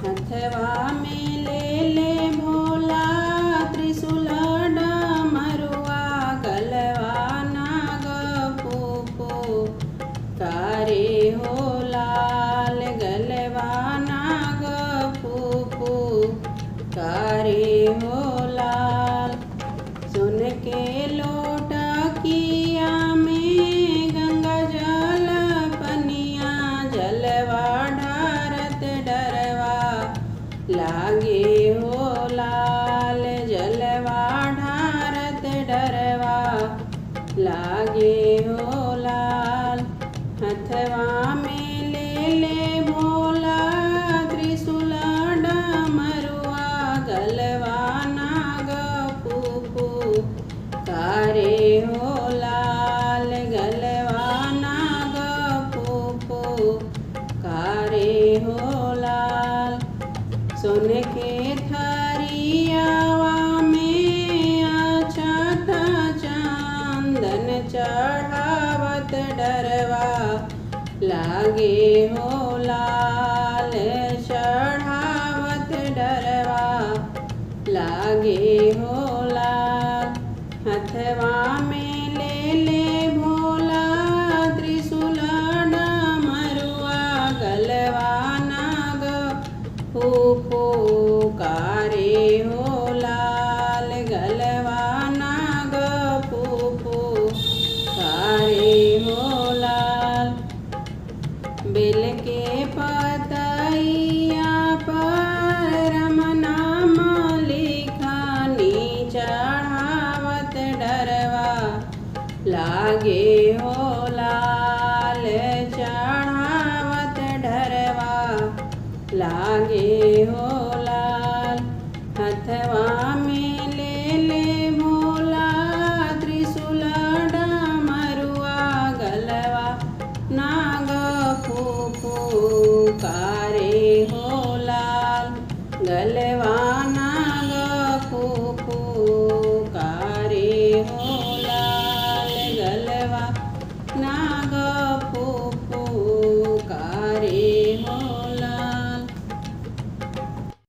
हथवा में ले भोला त्रिशूल डमरुआ गलवा नाग फूफू कारे हो लाल गलवा नाग फूफू कारे हो लाल। सुन के लोटकिया में गंगा जल पनिया जलवा ढारत डरवा लागे हो लाल जलवा ढारत डरवा लागे हो लाल। हथवा में ले भोला त्रिशूल डमरुआ गलवा नाग फूफू कारे हो लाल गलवा नाग फूफू कारे हो लाल। सुन के थरियावा में अछत चंदन चढ़ावत डरवा लागे हो लाल चढ़ावत डरवा लागे हो लाल। हथवा में ले भोला त्रिशूल डमरुआ गलवा नाग फूफू कारे हो लाल गलवा नाग फूफू कारे हो लाल। बेल के पतैया पर राम नाम लिखानी चढ़ावत डरवा लागे हो लाल चढ़ावत डरवा लागे हो